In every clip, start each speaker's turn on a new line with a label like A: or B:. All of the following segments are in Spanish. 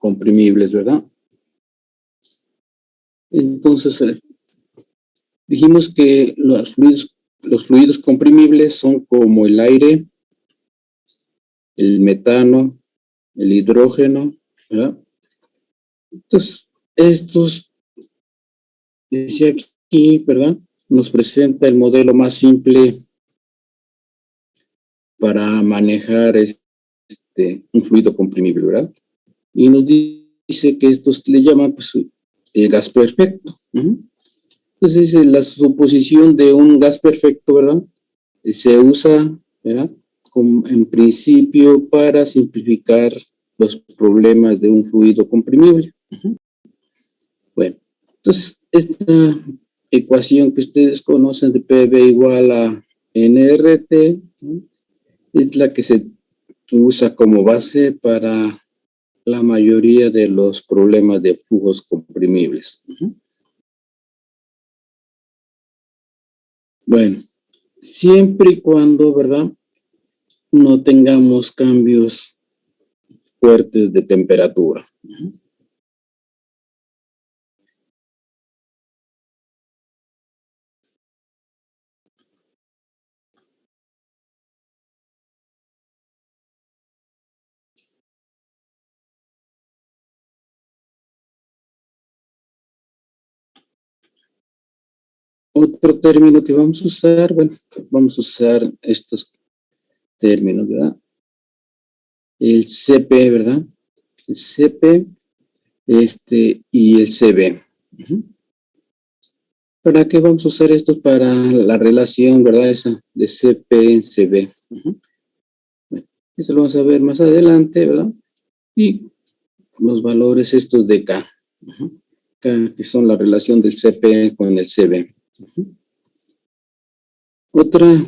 A: comprimibles, ¿verdad? Entonces, dijimos que los fluidos comprimibles son como el aire, el metano, el hidrógeno, ¿verdad? Entonces, estos, decía aquí, ¿verdad? Nos presenta el modelo más simple para manejar un fluido comprimible, ¿verdad? Y nos dice que estos le llaman, pues, el gas perfecto. Entonces, la suposición de un gas perfecto, ¿verdad? Se usa, ¿verdad? En principio para simplificar los problemas de un fluido comprimible. Bueno, entonces, esta ecuación que ustedes conocen de PV igual a nRT, ¿no? Es la que se usa como base para la mayoría de los problemas de flujos comprimibles. Bueno, siempre y cuando, ¿verdad?, no tengamos cambios fuertes de temperatura. Otro término que vamos a usar, bueno, vamos a usar estos términos, ¿verdad? El CP, ¿verdad? El CP, y el CB. ¿Para qué vamos a usar estos? Para la relación, ¿verdad? Esa de CP en CB. Bueno, eso lo vamos a ver más adelante, ¿verdad? Y los valores estos de K, K, que son la relación del CP con el CB. Otra,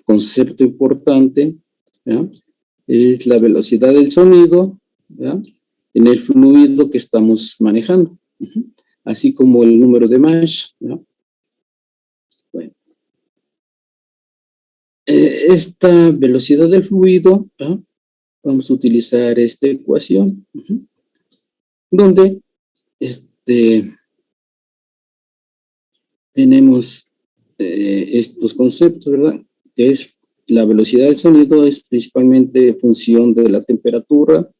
A: concepto importante, ¿ya?, es la velocidad del sonido, ¿ya?, en el fluido que estamos manejando, así como el número de Mach, ¿ya? Bueno, esta velocidad del fluido, ¿ya?, vamos a utilizar esta ecuación, donde tenemos estos conceptos, ¿verdad? Que es la velocidad del sonido es principalmente función de la temperatura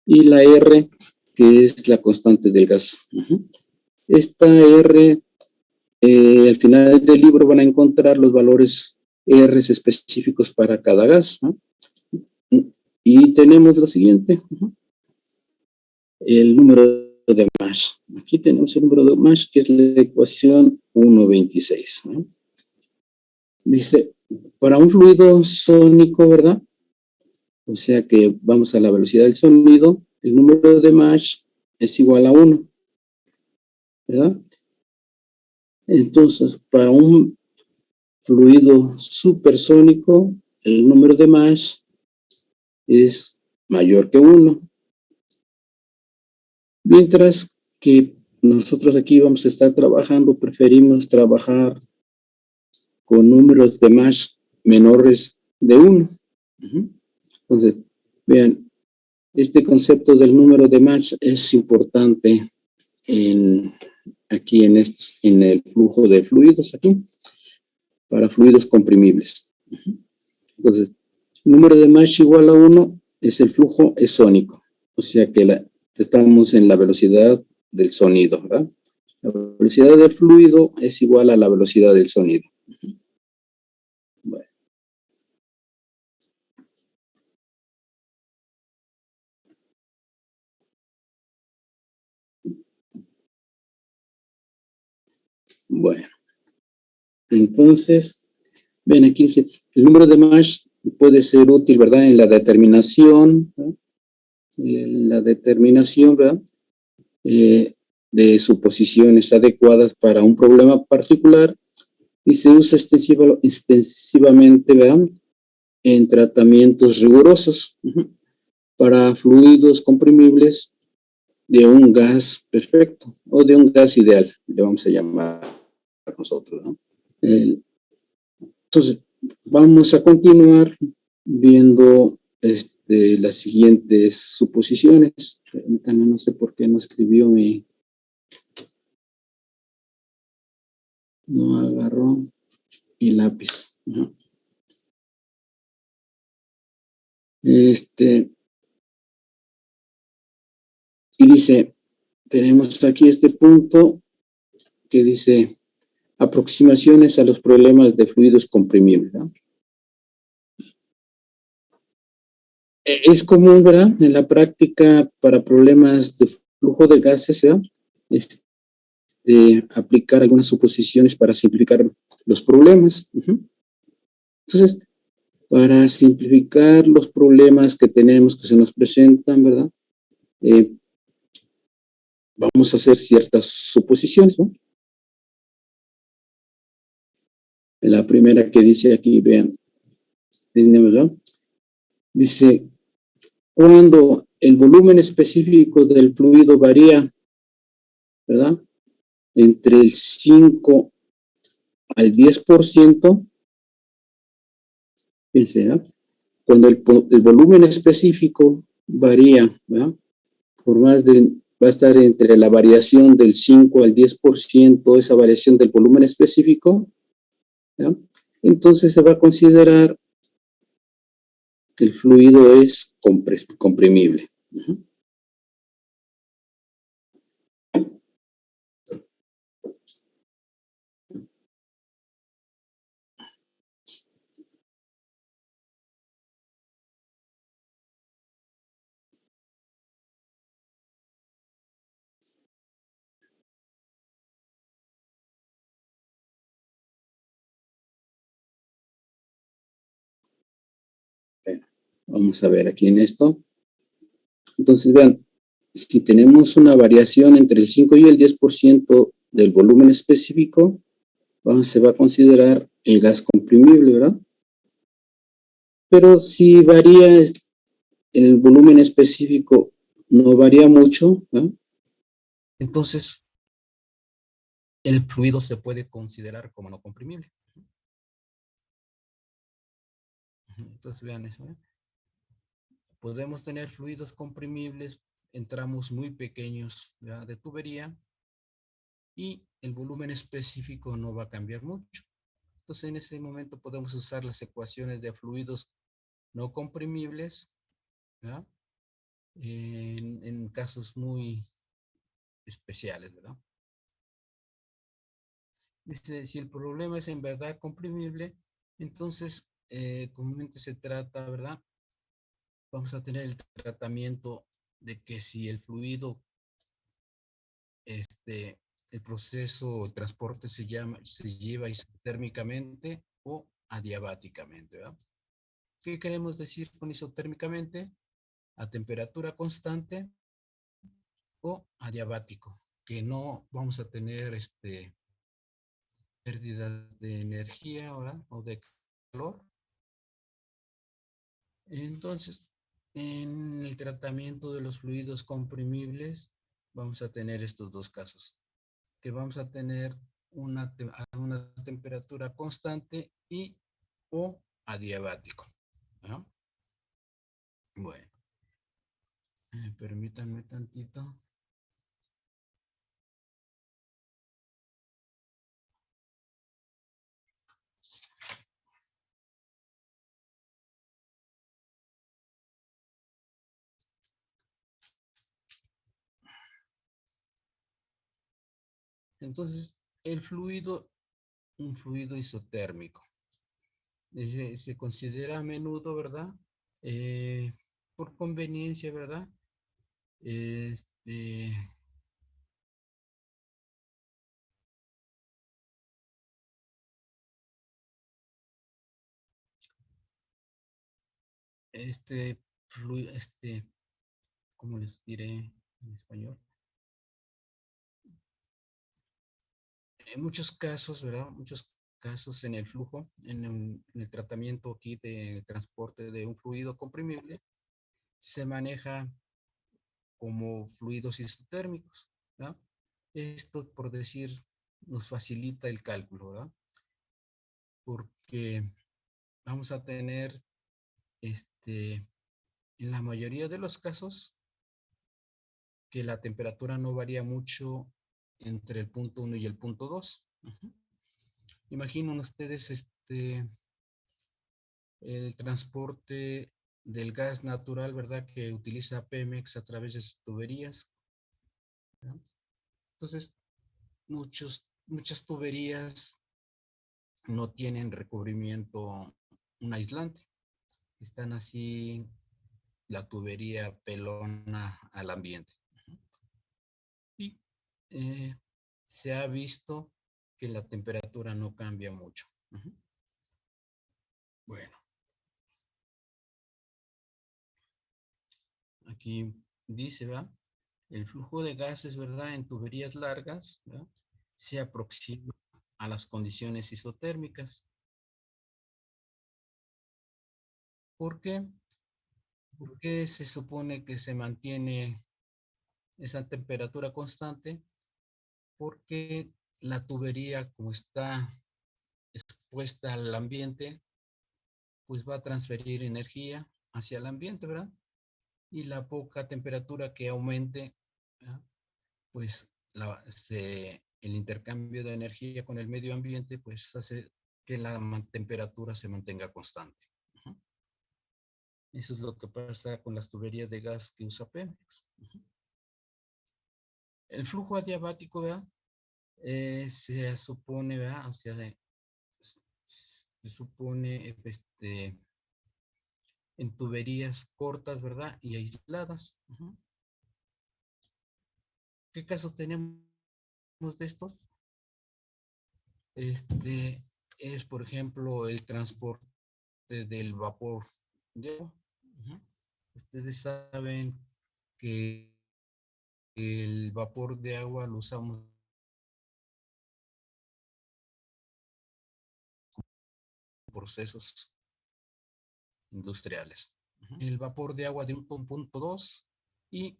A: y la R, que es la constante del gas. Esta R, al final del libro van a encontrar los valores R específicos para cada gas, ¿no? Y tenemos lo siguiente, el número de Mach. Aquí tenemos el número de Mach, que es la ecuación 1.26, ¿no? Dice, para un fluido sónico, ¿verdad? O sea que vamos a la velocidad del sonido, el número de Mach es igual a 1, ¿verdad? Entonces, para un fluido supersónico, el número de Mach es mayor que 1. Mientras que nosotros aquí vamos a estar trabajando, preferimos trabajar con números de Mach menores de 1. Entonces, vean, este concepto del número de Mach es importante aquí en el flujo de fluidos, aquí, para fluidos comprimibles. Entonces, el número de Mach igual a 1 es el flujo sónico, o sea que estamos en la velocidad del sonido, ¿verdad? La velocidad del fluido es igual a la velocidad del sonido. Bueno. Bueno, entonces, ven aquí dice, el número de Mach puede ser útil, ¿verdad?, en la determinación, ¿verdad?, ¿verdad?, de suposiciones adecuadas para un problema particular y se usa extensivamente, ¿verdad?, en tratamientos rigurosos para fluidos comprimibles de un gas perfecto o de un gas ideal, le vamos a llamar a nosotros, ¿no? Entonces, vamos a continuar viendo las siguientes suposiciones. Permítanme, no sé por qué no escribió no agarró mi lápiz. Ajá. Y dice, tenemos aquí este punto que dice aproximaciones a los problemas de fluidos comprimibles, ¿no? Es común, ¿verdad? En la práctica para problemas de flujo de gases, ¿verdad? Aplicar algunas suposiciones para simplificar los problemas. Entonces, para simplificar los problemas que tenemos que se nos presentan, ¿verdad? Vamos a hacer ciertas suposiciones, ¿no? La primera que dice aquí, vean, ¿verdad? Dice, cuando el volumen específico del fluido varía, ¿verdad? Entre el 5 al 10%, fíjense, ¿verdad? Cuando el volumen específico varía, ¿verdad? Va a estar entre la variación del 5 al 10%, esa variación del volumen específico, ¿verdad? Entonces se va a considerar que el fluido es comprimible. Vamos a ver aquí en esto. Entonces, vean, si tenemos una variación entre el 5 y el 10% del volumen específico, se va a considerar el gas comprimible, ¿verdad? Pero si varía el volumen específico, no varía mucho, ¿verdad? Entonces, el fluido se puede considerar como no comprimible. Entonces, vean eso, ¿eh? Podemos tener fluidos comprimibles en tramos muy pequeños, ¿verdad?, de tubería, y el volumen específico no va a cambiar mucho. Entonces, en ese momento podemos usar las ecuaciones de fluidos no comprimibles, ¿verdad?, en casos muy especiales, ¿verdad? Dice, si el problema es en verdad comprimible, entonces comúnmente se trata, ¿verdad? Vamos a tener el tratamiento de que si el fluido, el proceso, el transporte se lleva isotérmicamente o adiabáticamente, ¿verdad? ¿Qué queremos decir con isotérmicamente? A temperatura constante o adiabático, que no vamos a tener pérdidas de energía, ¿verdad?, o de calor. Entonces, en el tratamiento de los fluidos comprimibles, vamos a tener estos dos casos, que vamos a tener una temperatura constante y o adiabático, ¿no? Bueno, permítanme tantito. Entonces, el fluido, un fluido isotérmico, se considera a menudo, ¿verdad? Por conveniencia, ¿verdad? Este, fluido, ¿cómo les diré en español? En muchos casos, ¿verdad? Muchos casos en el flujo, en el tratamiento aquí de transporte de un fluido comprimible, se maneja como fluidos isotérmicos, ¿verdad? Esto, por decir, nos facilita el cálculo, ¿verdad? Porque vamos a tener, este, en la mayoría de los casos, que la temperatura no varía mucho entre el punto 1 y el punto 2. Imaginen ustedes el transporte del gas natural, ¿verdad? Que utiliza Pemex a través de sus tuberías, ¿verdad? Entonces, muchas tuberías no tienen recubrimiento, un aislante. Están así la tubería pelona al ambiente. Y eh, se ha visto que la temperatura no cambia mucho. Bueno, aquí dice, ¿verdad? El flujo de gases, ¿verdad? En tuberías largas, ¿verdad? Se aproxima a las condiciones isotérmicas. ¿Por qué? ¿Por qué se supone que se mantiene esa temperatura constante? Porque la tubería, como está expuesta al ambiente, pues va a transferir energía hacia el ambiente, ¿verdad? Y la poca temperatura que aumente, ¿verdad? Pues el intercambio de energía con el medio ambiente, pues hace que la temperatura se mantenga constante. Eso es lo que pasa con las tuberías de gas que usa Pemex. El flujo adiabático, ¿verdad? Se supone, ¿verdad? O sea, se supone en tuberías cortas, ¿verdad? Y aisladas. ¿Qué casos tenemos de estos? Es, por ejemplo, el transporte del vapor de agua. Ustedes saben que el vapor de agua lo usamos en procesos industriales. El vapor de agua de un punto 2 y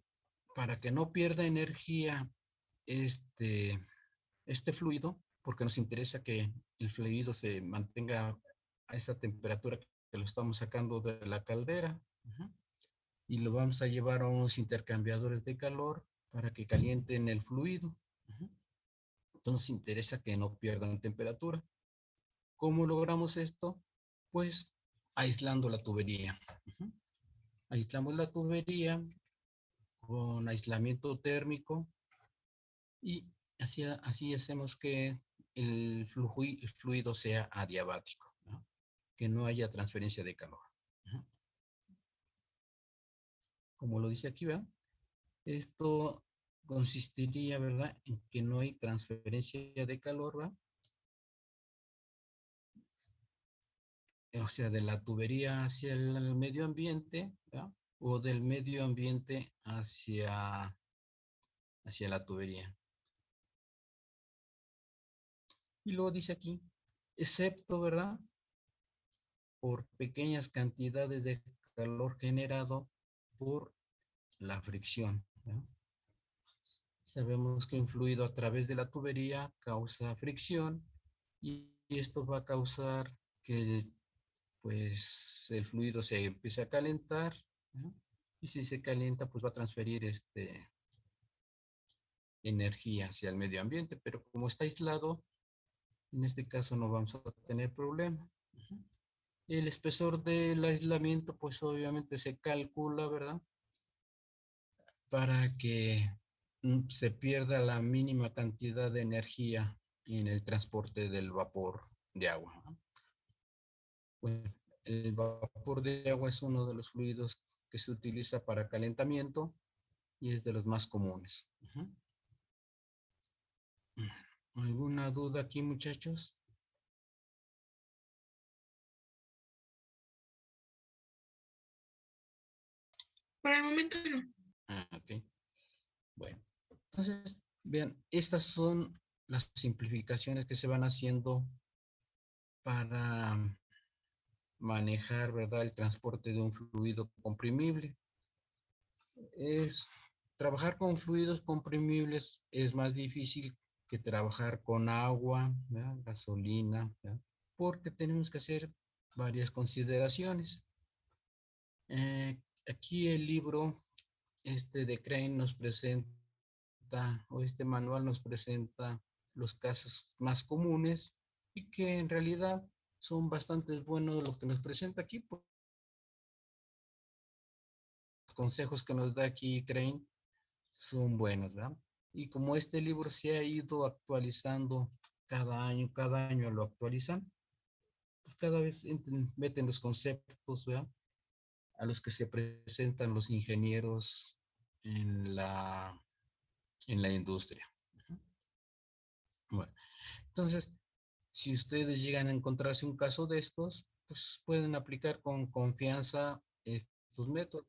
A: para que no pierda energía este, este fluido, porque nos interesa que el fluido se mantenga a esa temperatura que lo estamos sacando de la caldera, y lo vamos a llevar a unos intercambiadores de calor para que calienten el fluido. Entonces interesa que no pierdan temperatura. ¿Cómo logramos esto? Pues aislando la tubería. Aislamos la tubería con aislamiento térmico y así hacemos que el fluido sea adiabático, ¿no? Que no haya transferencia de calor. Como lo dice aquí, ¿verdad? Esto consistiría, ¿verdad?, en que no hay transferencia de calor, ¿verdad? O sea, de la tubería hacia el medio ambiente, ¿verdad? O del medio ambiente hacia la tubería. Y luego dice aquí, excepto, ¿verdad?, por pequeñas cantidades de calor generado por la fricción, ¿verdad? Sabemos que un fluido a través de la tubería causa fricción y esto va a causar que pues el fluido se empiece a calentar, ¿no? Y si se calienta pues va a transferir energía hacia el medio ambiente, pero como está aislado, en este caso no vamos a tener problema. El espesor del aislamiento pues obviamente se calcula, ¿verdad? Para que se pierda la mínima cantidad de energía en el transporte del vapor de agua, ¿no? Bueno, el vapor de agua es uno de los fluidos que se utiliza para calentamiento y es de los más comunes. ¿Alguna duda aquí, muchachos?
B: Por el momento no.
A: Ok. Bueno, entonces, vean, estas son las simplificaciones que se van haciendo para manejar, ¿verdad?, el transporte de un fluido comprimible. Trabajar con fluidos comprimibles es más difícil que trabajar con agua, ¿verdad?, gasolina, ¿verdad?, porque tenemos que hacer varias consideraciones. aquí el libro de Crane nos presenta, o este manual nos presenta los casos más comunes y que en realidad son bastante buenos lo que nos presenta aquí. Los consejos que nos da aquí Crane son buenos, ¿verdad? Y como este libro se ha ido actualizando cada año lo actualizan, pues cada vez meten los conceptos, ¿verdad? A los que se presentan los ingenieros en la, en la industria. Bueno, entonces, si ustedes llegan a encontrarse un caso de estos, pues pueden aplicar con confianza estos métodos.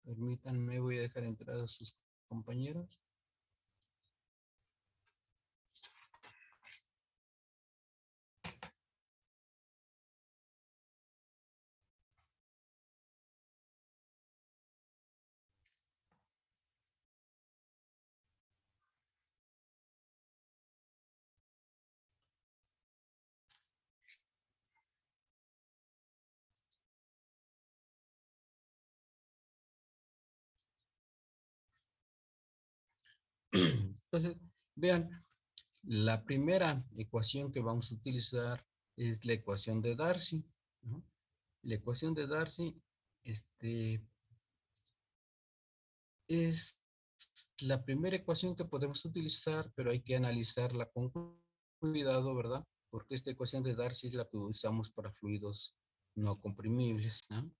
A: Permítanme, voy a dejar entrar a sus compañeros. Entonces, vean, la primera ecuación que vamos a utilizar es la ecuación de Darcy, ¿no? La ecuación de Darcy es la primera ecuación que podemos utilizar, pero hay que analizarla con cuidado, ¿verdad? Porque esta ecuación de Darcy es la que usamos para fluidos no comprimibles, ¿no?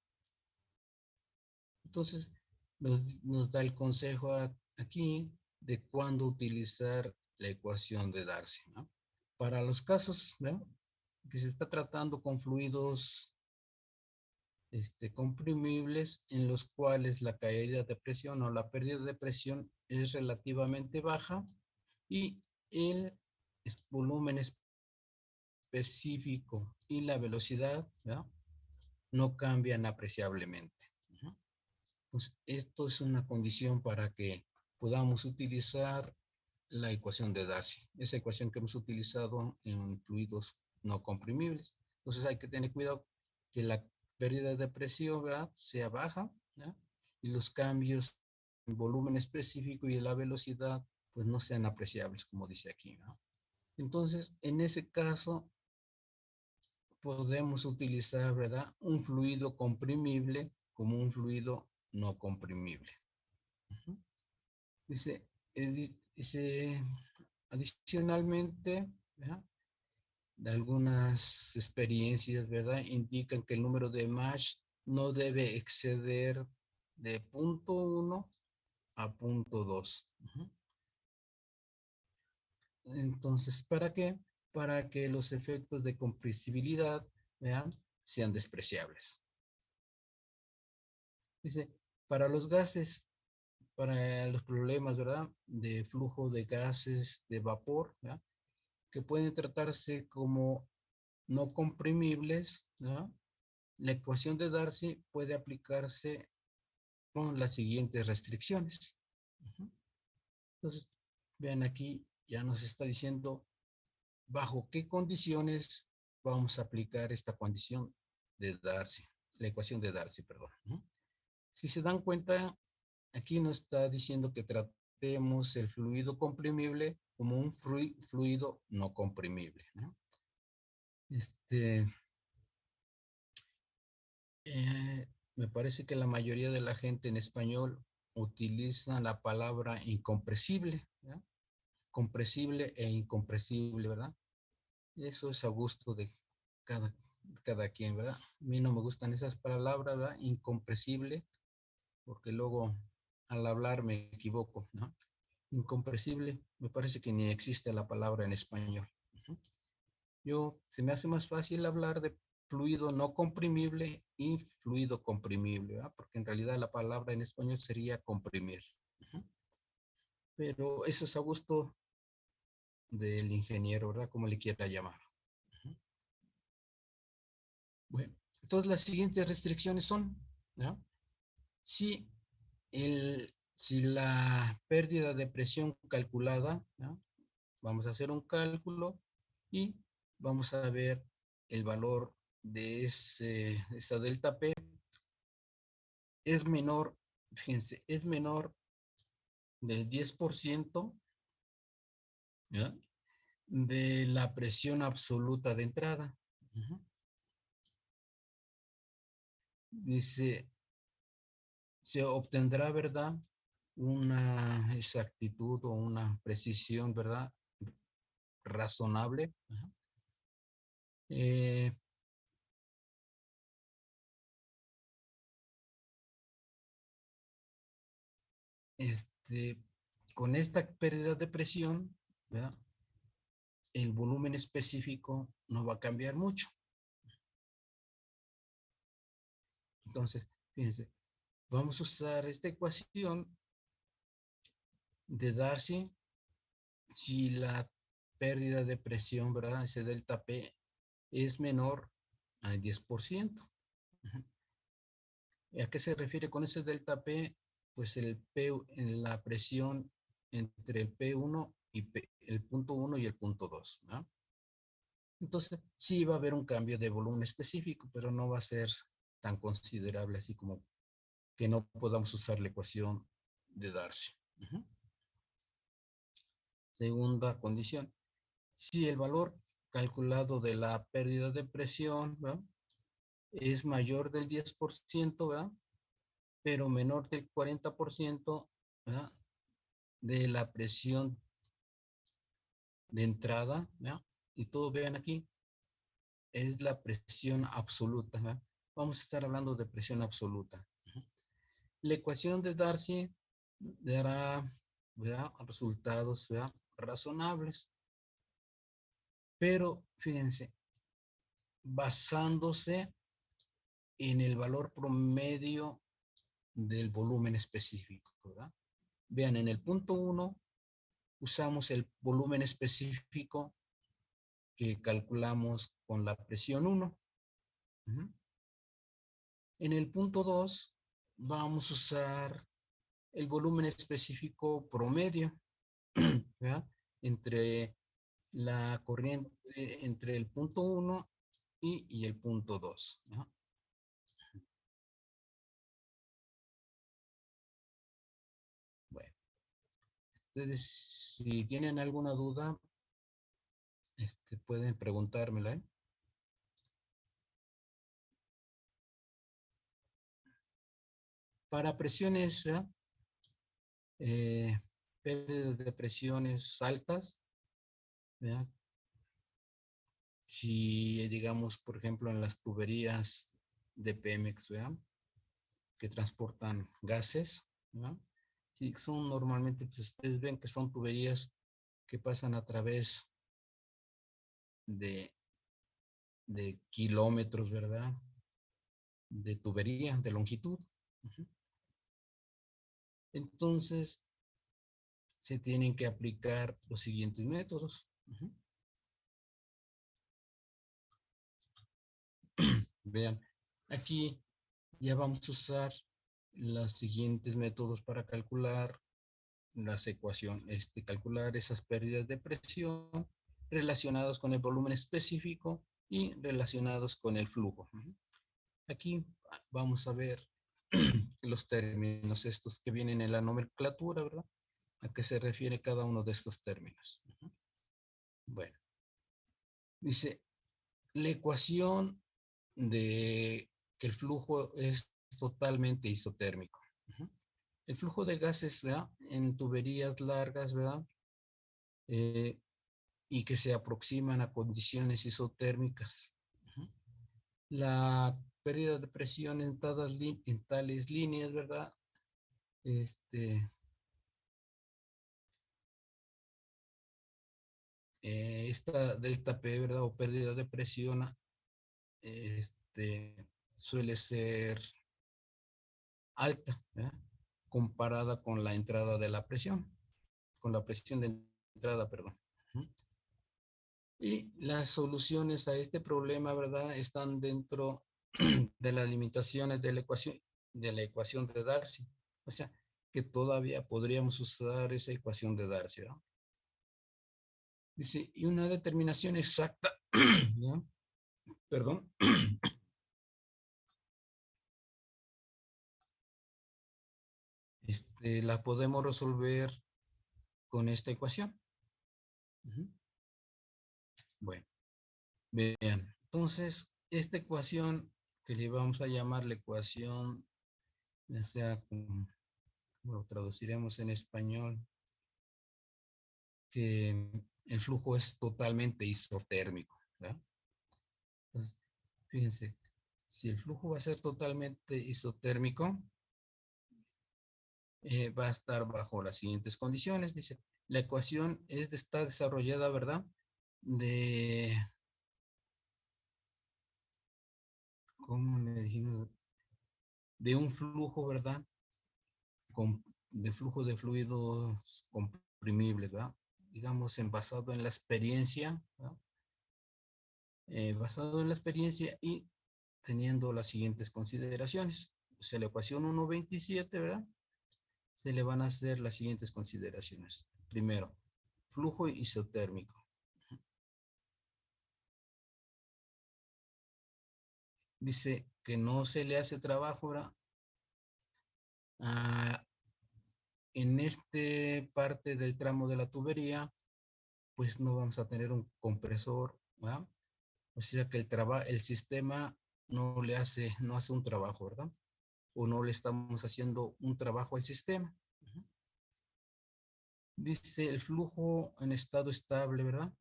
A: Entonces, nos da el consejo aquí de cuándo utilizar la ecuación de Darcy, ¿no? Para los casos, ¿no?, que se está tratando con fluidos comprimibles en los cuales la caída de presión o la pérdida de presión es relativamente baja y el volumen específico y la velocidad, ¿no?, no cambian apreciablemente. Pues esto es una condición para que podamos utilizar la ecuación de Darcy, esa ecuación que hemos utilizado en fluidos no comprimibles. Entonces hay que tener cuidado que la pérdida de presión, ¿verdad?, sea baja, ¿no?, y los cambios en volumen específico y en la velocidad pues no sean apreciables, como dice aquí, ¿no? Entonces, en ese caso, podemos utilizar, ¿verdad?, un fluido comprimible como un fluido no comprimible. Dice, dice adicionalmente, ¿verdad?, de algunas experiencias, ¿verdad?, indican que el número de Mach no debe exceder de 0.1 a 0.2. Entonces, ¿para qué? Para que los efectos de compresibilidad, ¿verdad?, sean despreciables. Dice, para los gases, para los problemas, ¿verdad?, de flujo de gases de vapor, ¿verdad?, que pueden tratarse como no comprimibles, ¿no?, la ecuación de Darcy puede aplicarse con las siguientes restricciones. Entonces, vean aquí, ya nos está diciendo bajo qué condiciones vamos a aplicar esta condición de Darcy, la ecuación de Darcy, perdón. Si se dan cuenta, aquí nos está diciendo que tratemos el fluido comprimible como un fluido no comprimible, ¿no? Me parece que la mayoría de la gente en español utiliza la palabra incompresible, ¿verdad? Compresible e incompresible, ¿verdad? Eso es a gusto de cada, cada quien, ¿verdad? A mí no me gustan esas palabras, ¿verdad? Incompresible, porque luego al hablar me equivoco, ¿no? Incompresible, me parece que ni existe la palabra en español. Se me hace más fácil hablar de fluido no comprimible y fluido comprimible, ¿verdad? Porque en realidad la palabra en español sería comprimir. Pero eso es a gusto del ingeniero, ¿verdad? Como le quiera llamar. Bueno, entonces las siguientes restricciones son, ¿no?, si, si la pérdida de presión calculada, ¿no?, vamos a hacer un cálculo y vamos a ver el valor de esa delta P
C: es menor, fíjense, es menor del 10%, ¿ya?, de la presión absoluta de entrada. Ujú. Dice, se obtendrá, ¿verdad?, una exactitud o una precisión, ¿verdad?, razonable. Ajá. Eh, este, con esta pérdida de presión, ¿verdad?, el volumen específico no va a cambiar mucho. Entonces, fíjense, vamos a usar esta ecuación de Darcy si la pérdida de presión, ¿verdad?, ese delta P, es menor al 10%. ¿A qué se refiere con ese delta P? Pues el P, en la presión entre el P1 y el punto 1 y el punto 2, ¿no? Entonces, sí va a haber un cambio de volumen específico, pero no va a ser tan considerable así como que no podamos usar la ecuación de Darcy. Segunda condición, si el valor calculado de la pérdida de presión, ¿verdad?, es mayor del 10%, ¿verdad?, pero menor del 40%, ¿verdad?, de la presión de entrada, ¿verdad?, y todo, vean aquí, es la presión absoluta, ¿verdad? Vamos a estar hablando de presión absoluta. La ecuación de Darcy dará, ¿verdad?, resultados, ¿verdad?, razonables, pero fíjense, basándose en el valor promedio del volumen específico, ¿verdad? Vean, en el punto 1 usamos el volumen específico que calculamos con la presión 1. En el punto 2 vamos a usar el volumen específico promedio, ¿verdad?, entre la corriente, entre el punto 1 y el punto 2, ¿no? Bueno, ustedes, si tienen alguna duda, pueden preguntármela, ¿eh? Para presiones, ¿verdad?, eh, pérdidas de presiones altas, ¿verdad?, si digamos, por ejemplo, en las tuberías de Pemex, ¿verdad?, que transportan gases, ¿verdad?, sí, son normalmente, pues ustedes ven que son tuberías que pasan a través de, de kilómetros, ¿verdad?, de tubería, de longitud. Entonces, se tienen que aplicar los siguientes métodos. Vean, aquí ya vamos a usar los siguientes métodos para calcular las ecuaciones, calcular esas pérdidas de presión relacionadas con el volumen específico y relacionados con el flujo. Aquí vamos a ver los términos estos que vienen en la nomenclatura, ¿verdad?, a qué se refiere cada uno de estos términos. Bueno, dice, la ecuación de que el flujo es totalmente isotérmico. El flujo de gases, ¿verdad?, en tuberías largas, ¿verdad?, y que se aproximan a condiciones isotérmicas. La pérdida de presión en tales líneas, ¿verdad?, esta delta P, ¿verdad?, o pérdida de presión, suele ser alta, ¿verdad?, comparada con la entrada de la presión, con la presión de entrada, perdón. Y las soluciones a este problema, ¿verdad?, están dentro de las limitaciones de la ecuación de Darcy. O sea, que todavía podríamos usar esa ecuación de Darcy, ¿no? Dice, y una determinación exacta, ¿ya?, perdón, la podemos resolver con esta ecuación. Bueno, vean. Entonces, esta ecuación que le vamos a llamar la ecuación, ya sea como lo traduciremos en español, que el flujo es totalmente isotérmico, ¿verdad? Entonces, fíjense, si el flujo va a ser totalmente isotérmico, va a estar bajo las siguientes condiciones. Dice, la ecuación está desarrollada, ¿verdad? ¿Cómo le dijimos? De un flujo, ¿verdad? De flujo de fluidos comprimibles, ¿verdad? Digamos, basado en la experiencia, ¿verdad? Basado en la experiencia y teniendo las siguientes consideraciones. O sea, la ecuación 1.27, ¿verdad? Se le van a hacer las siguientes consideraciones. Primero, flujo isotérmico. Dice que no se le hace trabajo, ¿verdad? En este parte del tramo de la tubería, pues no vamos a tener un compresor, ¿verdad? O sea que el sistema no hace un trabajo, ¿verdad? O no le estamos haciendo un trabajo al sistema. Dice el flujo en estado estable, ¿verdad?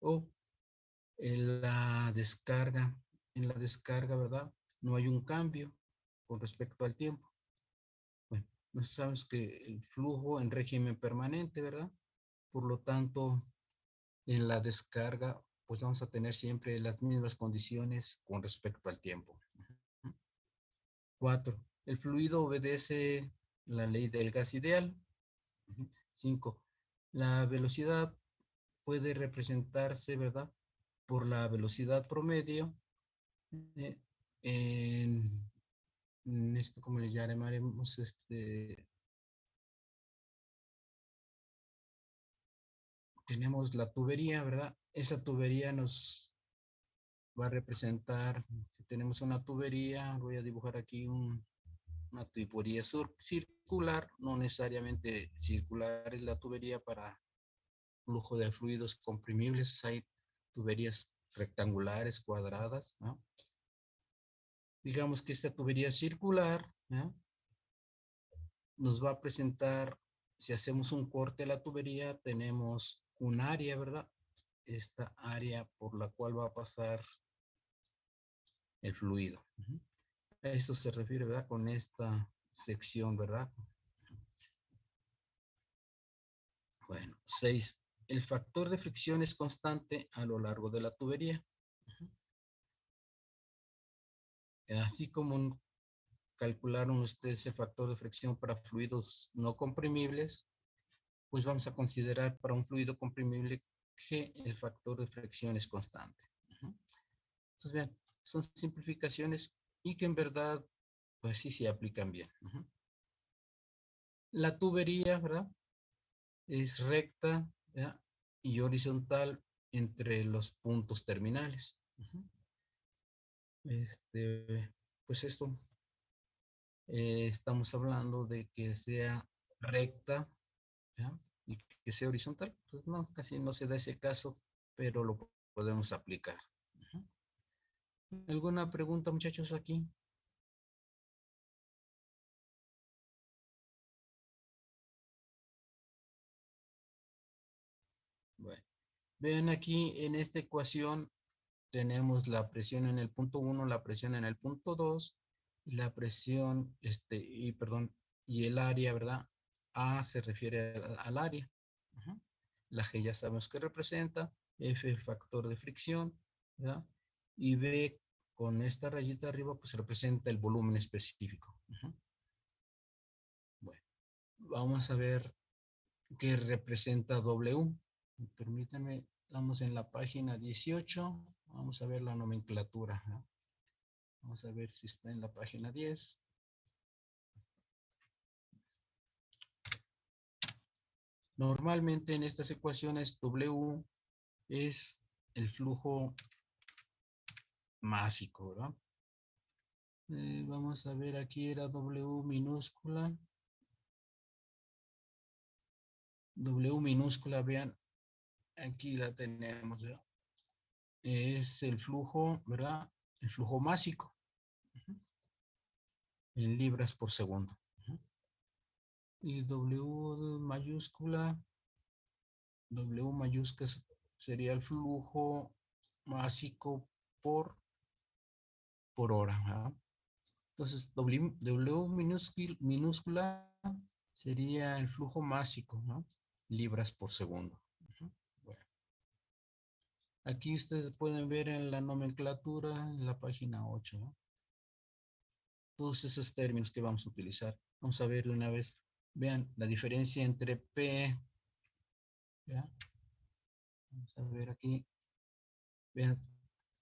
C: O en la descarga, ¿verdad? No hay un cambio con respecto al tiempo. Bueno, nosotros sabemos que el flujo en régimen permanente, ¿verdad? Por lo tanto, en la descarga, pues vamos a tener siempre las mismas condiciones con respecto al tiempo. 4. El fluido obedece la ley del gas ideal. 5. La velocidad puede representarse, ¿verdad? Por la velocidad promedio eh, en esto, como le llamaremos, tenemos la tubería, ¿verdad? Esa tubería nos va a representar, si tenemos una tubería, voy a dibujar aquí una tubería circular, no necesariamente circular es la tubería para flujo de fluidos comprimibles, hay tuberías rectangulares, cuadradas, ¿no? Digamos que esta tubería circular, ¿no? Nos va a presentar, si hacemos un corte a la tubería, tenemos un área, ¿verdad? Esta área por la cual va a pasar el fluido. A eso se refiere, ¿verdad? Con esta sección, ¿verdad? Bueno, 6. El factor de fricción es constante a lo largo de la tubería. Así como calcularon ustedes el factor de fricción para fluidos no comprimibles, pues vamos a considerar para un fluido comprimible que el factor de fricción es constante. Entonces, vean, son simplificaciones y que en verdad, pues sí se aplican bien. La tubería, ¿verdad? Es recta, ¿verdad? Y horizontal entre los puntos terminales. Pues esto, estamos hablando de que sea recta, ¿ya? Y que sea horizontal. Pues no, casi no se da ese caso, pero lo podemos aplicar. ¿Alguna pregunta, muchachos, aquí? Bueno, vean aquí en esta ecuación tenemos la presión en el punto 1, la presión en el punto 2, la presión, y el área, ¿verdad? A se refiere al área. La G ya sabemos que representa, F el factor de fricción, ¿verdad? Y B con esta rayita arriba, pues representa el volumen específico. Bueno, vamos a ver qué representa W. Permítanme, estamos en la página 18. Vamos a ver la nomenclatura, ¿no? Vamos a ver si está en la página 10. Normalmente en estas ecuaciones W es el flujo másico, ¿verdad? Vamos a ver, aquí era W minúscula. W minúscula, vean, aquí la tenemos, ¿ya? Es el flujo, ¿verdad? El flujo másico, en libras por segundo. Y W mayúscula sería el flujo másico por hora, ¿verdad? Entonces, W minúscula sería el flujo másico, ¿no? Libras por segundo. Bueno, aquí ustedes pueden ver en la nomenclatura, en la página 8, ¿no? Todos esos términos que vamos a utilizar. Vamos a ver de una vez. Vean la diferencia entre P. ¿Ya? Vamos a ver aquí. Vean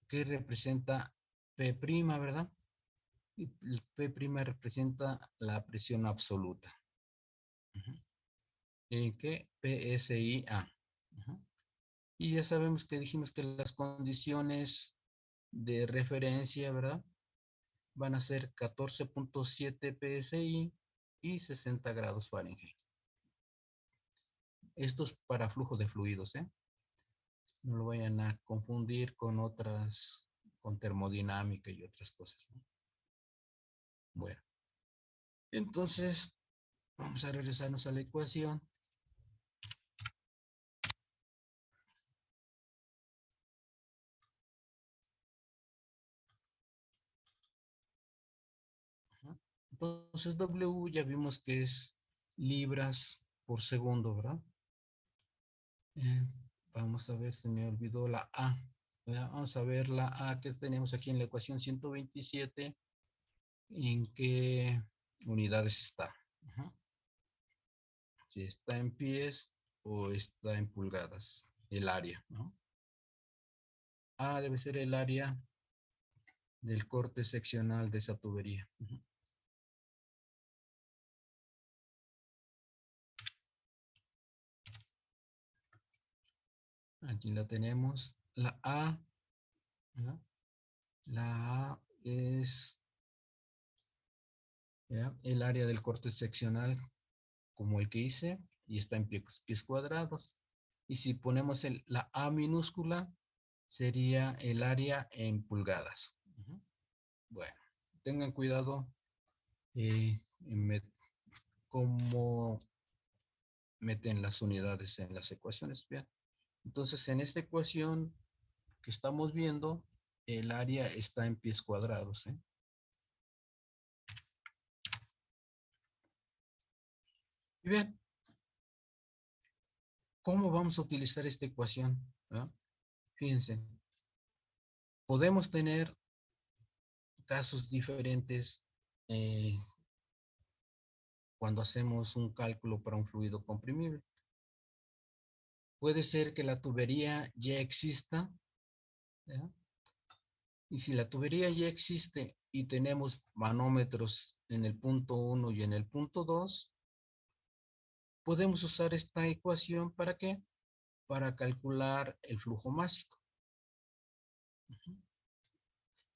C: qué representa P', ¿verdad? Y el P' representa la presión absoluta. ¿En qué? PSIA. Y ya sabemos que dijimos que las condiciones de referencia, ¿verdad? Van a ser 14.7 PSI y 60 grados Fahrenheit. Esto es para flujo de fluidos, ¿eh? No lo vayan a confundir con otras, con termodinámica y otras cosas, ¿no? Bueno, entonces vamos a regresarnos a la ecuación. Entonces W ya vimos que es libras por segundo, ¿verdad? Eh, Vamos a ver, se me olvidó la A. Vamos a ver la A que tenemos aquí en la ecuación 127. ¿En qué unidades está? Si está en pies o está en pulgadas. El área, ¿no? A debe ser el área del corte seccional de esa tubería. Aquí la tenemos. La A, ¿no? La A es, ¿ya?, el área del corte seccional como el que hice y está en pies cuadrados. Y si ponemos la A minúscula, sería el área en pulgadas. Bueno, tengan cuidado en cómo meten las unidades en las ecuaciones. Bien. Entonces, en esta ecuación que estamos viendo, el área está en pies cuadrados, ¿eh? Y bien, ¿cómo vamos a utilizar esta ecuación? ¿Ah? Fíjense, podemos tener casos diferentes cuando hacemos un cálculo para un fluido comprimible. Puede ser que la tubería ya exista, ¿ya? Y si la tubería ya existe y tenemos manómetros en el punto 1 y en el punto 2, podemos usar esta ecuación ¿para qué? Para calcular el flujo másico.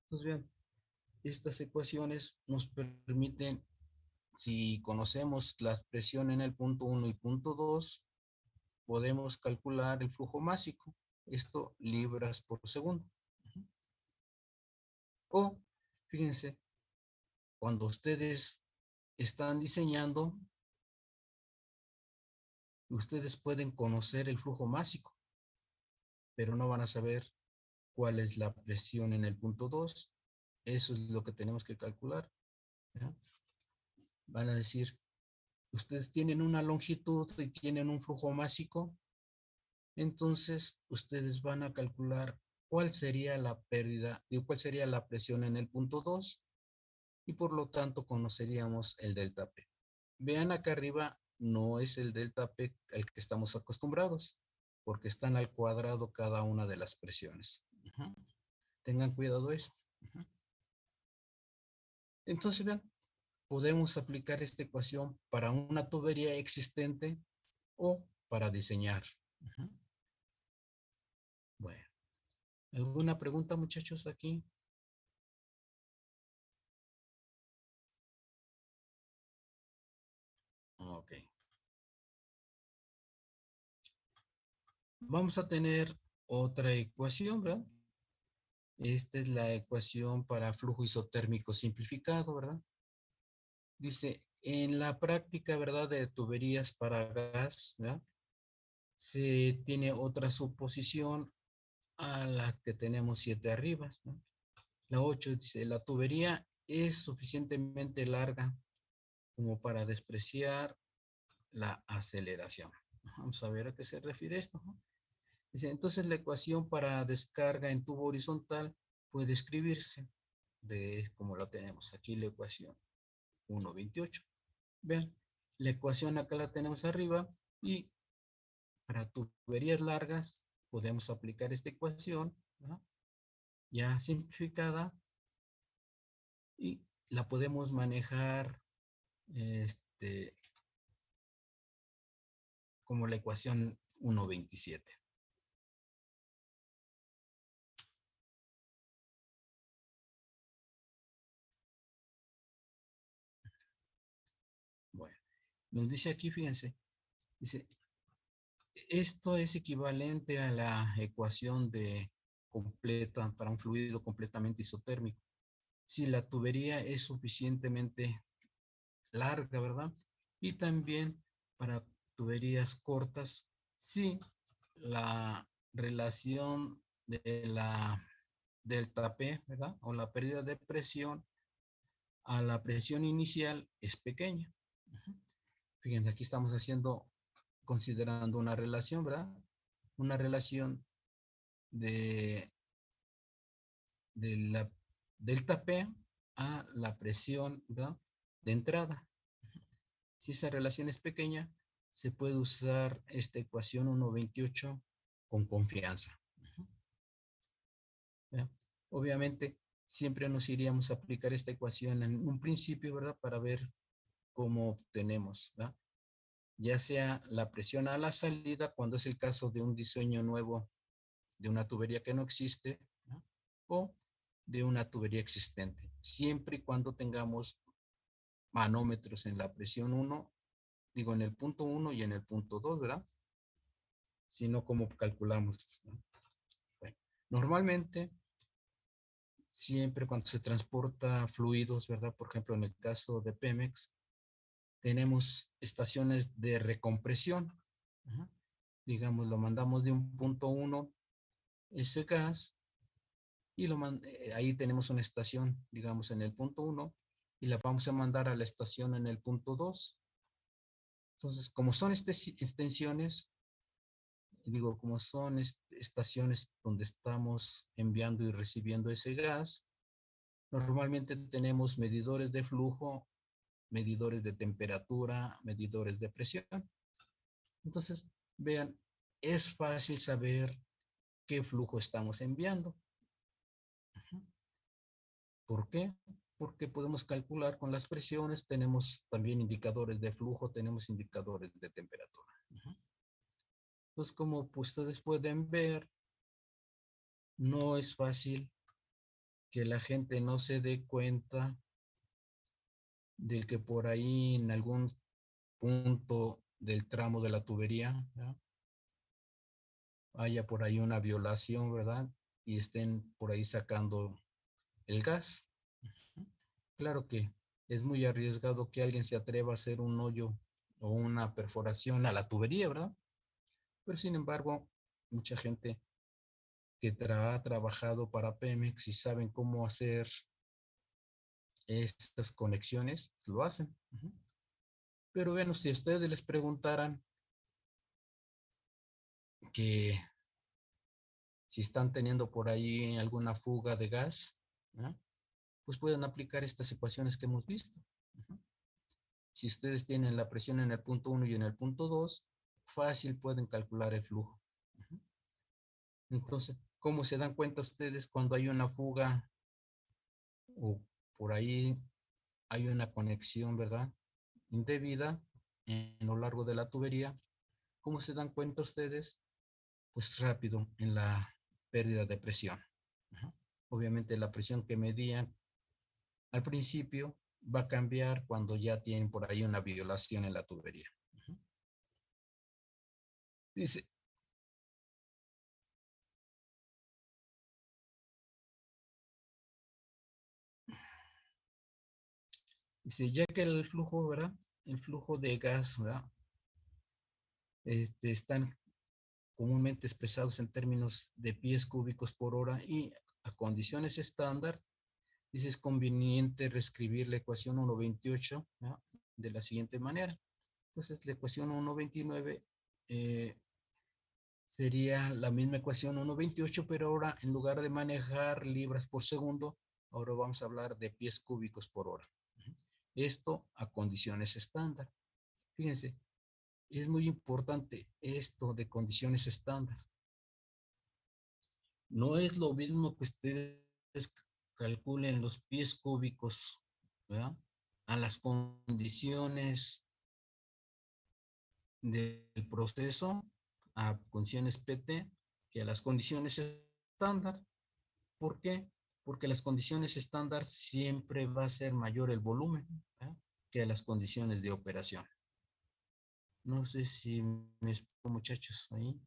C: Entonces, bien, estas ecuaciones nos permiten, si conocemos la presión en el punto 1 y punto 2, podemos calcular el flujo másico. Esto libras por segundo. O, fíjense, cuando ustedes están diseñando, ustedes pueden conocer el flujo másico, pero no van a saber cuál es la presión en el punto 2. Eso es lo que tenemos que calcular, ¿ya? Van a decir, ustedes tienen una longitud y tienen un flujo másico, entonces ustedes van a calcular cuál sería la pérdida y cuál sería la presión en el punto 2 y por lo tanto conoceríamos el delta P. Vean acá arriba, no es el delta P al que estamos acostumbrados, porque están al cuadrado cada una de las presiones. Tengan cuidado eso. Entonces, vean, podemos aplicar esta ecuación para una tubería existente o para diseñar. Bueno, ¿alguna pregunta, muchachos, aquí? vamos a tener otra ecuación, ¿verdad? Esta es la ecuación para flujo isotérmico simplificado, ¿verdad? Dice, en la práctica, ¿verdad? De tuberías para gas, ¿verdad? Se tiene otra suposición a la que tenemos 7 arriba, ¿no? La 8 dice, la tubería es suficientemente larga como para despreciar la aceleración. Vamos a ver a qué se refiere esto, ¿no? Dice, entonces la ecuación para descarga en tubo horizontal puede escribirse de como la tenemos aquí, la ecuación 1.28. Vean, la ecuación acá la tenemos arriba y para tuberías largas podemos aplicar esta ecuación, ¿no? Ya simplificada y la podemos manejar este, como la ecuación 1.27. Bueno, nos dice aquí, fíjense, dice, esto es equivalente a la ecuación de completa para un fluido completamente isotérmico. Si la tubería es suficientemente larga, ¿verdad? Y también para tuberías cortas, si la relación de la delta P, ¿verdad? O la pérdida de presión a la presión inicial es pequeña. Fíjense, aquí estamos considerando una relación, ¿verdad? Una relación de, de la delta P a la presión, ¿verdad? De entrada. Si esa relación es pequeña, se puede usar esta ecuación 1.28 con confianza. ¿Ya? Obviamente, siempre nos iríamos a aplicar esta ecuación en un principio, ¿verdad? Para ver cómo obtenemos, ¿verdad? Ya sea la presión a la salida, cuando es el caso de un diseño nuevo de una tubería que no existe, ¿no? O de una tubería existente, siempre y cuando tengamos manómetros en la presión 1, digo en el punto 1 y en el punto 2, ¿verdad? Si no, ¿cómo calculamos? ¿No? Bueno, normalmente, siempre cuando se transporta fluidos, ¿verdad? Por ejemplo, en el caso de Pemex, tenemos estaciones de recompresión. Ajá. Digamos, lo mandamos de un punto 1 ese gas y ahí tenemos una estación, digamos, en el punto 1 y la vamos a mandar a la estación en el punto 2. Entonces, como son extensiones, digo, como son estaciones donde estamos enviando y recibiendo ese gas, normalmente tenemos medidores de flujo, medidores de temperatura, medidores de presión. Entonces, vean, es fácil saber qué flujo estamos enviando. ¿Por qué? Porque podemos calcular con las presiones, tenemos también indicadores de flujo, tenemos indicadores de temperatura. Entonces, como ustedes pueden ver, no es fácil que la gente no se dé cuenta de que por ahí en algún punto del tramo de la tubería, ¿verdad? Haya por ahí una violación, ¿verdad? Y estén por ahí sacando el gas. Claro que es muy arriesgado que alguien se atreva a hacer un hoyo o una perforación a la tubería, ¿verdad? Pero sin embargo, mucha gente que ha trabajado para Pemex y saben cómo hacer estas conexiones, lo hacen. Pero bueno, si a ustedes les preguntaran que si están teniendo por ahí alguna fuga de gas, ¿no? Pues pueden aplicar estas ecuaciones que hemos visto. Si ustedes tienen la presión en el punto 1 y en el punto 2, fácil pueden calcular el flujo. Entonces, ¿cómo se dan cuenta ustedes cuando hay una fuga o por ahí hay una conexión, ¿verdad? Indebida en lo largo de la tubería? ¿Cómo se dan cuenta ustedes? Pues rápido en la pérdida de presión. Obviamente la presión que medían al principio va a cambiar cuando ya tienen por ahí una violación en la tubería. Dice, Dice, ya que el flujo, ¿verdad? El flujo de gas, ¿verdad? Están comúnmente expresados en términos de pies cúbicos por hora y a condiciones estándar, dice, es conveniente reescribir la ecuación 1.28, ¿no? De la siguiente manera. Entonces, la ecuación 1.29 sería la misma ecuación 1.28, pero ahora en lugar de manejar libras por segundo, ahora vamos a hablar de pies cúbicos por hora. Esto a condiciones estándar. Fíjense, es muy importante esto de condiciones estándar. No es lo mismo que ustedes calculen los pies cúbicos, ¿verdad? A las condiciones del proceso, a condiciones PT, que a las condiciones estándar. ¿Por qué? Porque las condiciones estándar siempre va a ser mayor el volumen, ¿verdad? Que a las condiciones de operación. No sé si me explico, muchachos, ahí.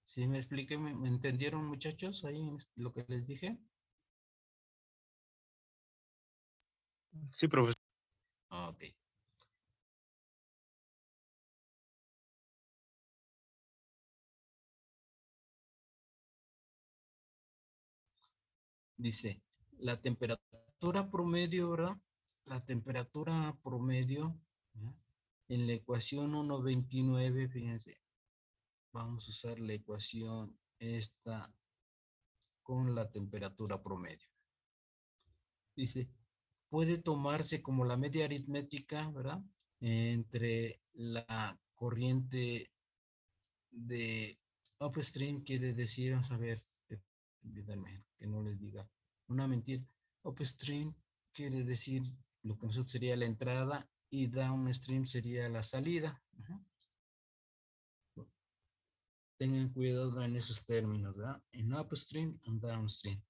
C: ¿Sí me expliqué? ¿Me entendieron, muchachos, ahí lo que les dije?
D: Sí, profesor.
C: Ok. Dice, la temperatura promedio, ¿verdad? La temperatura promedio, ¿verdad? En la ecuación 1.29, fíjense, vamos a usar la ecuación esta con la temperatura promedio. Dice, puede tomarse como la media aritmética, ¿verdad? Entre la corriente de upstream, quiere decir, vamos a ver, olvídame, que no les diga una mentira. Upstream quiere decir lo que nosotros sería la entrada y downstream sería la salida. Tengan cuidado en esos términos, ¿verdad? En upstream y downstream.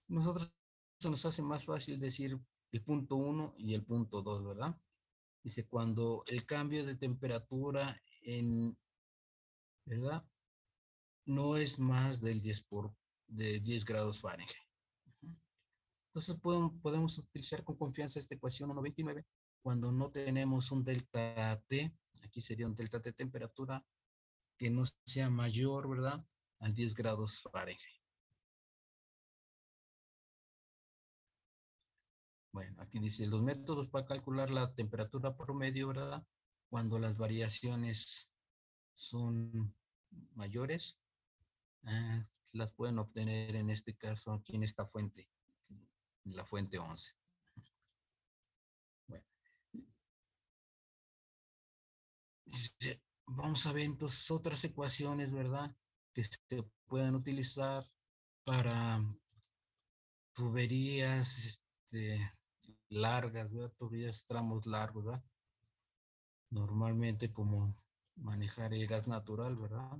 C: Nosotros se nos hace más fácil decir el punto 1 y el punto 2, ¿verdad? Dice, cuando el cambio de temperatura ¿verdad? No es más del 10 grados Fahrenheit. Entonces podemos utilizar con confianza esta ecuación 1.29 cuando no tenemos un delta T, aquí sería un delta T temperatura que no sea mayor, ¿verdad? A 10 grados Fahrenheit. Bueno, aquí dice los métodos para calcular la temperatura promedio, ¿verdad? Cuando las variaciones son mayores, las pueden obtener en este caso aquí en esta fuente, la fuente 11. Bueno, vamos a ver entonces otras ecuaciones, ¿verdad? Que se puedan utilizar para tuberías largas, ¿verdad? Tuberías tramos largos, ¿verdad? Normalmente como manejar el gas natural, ¿verdad?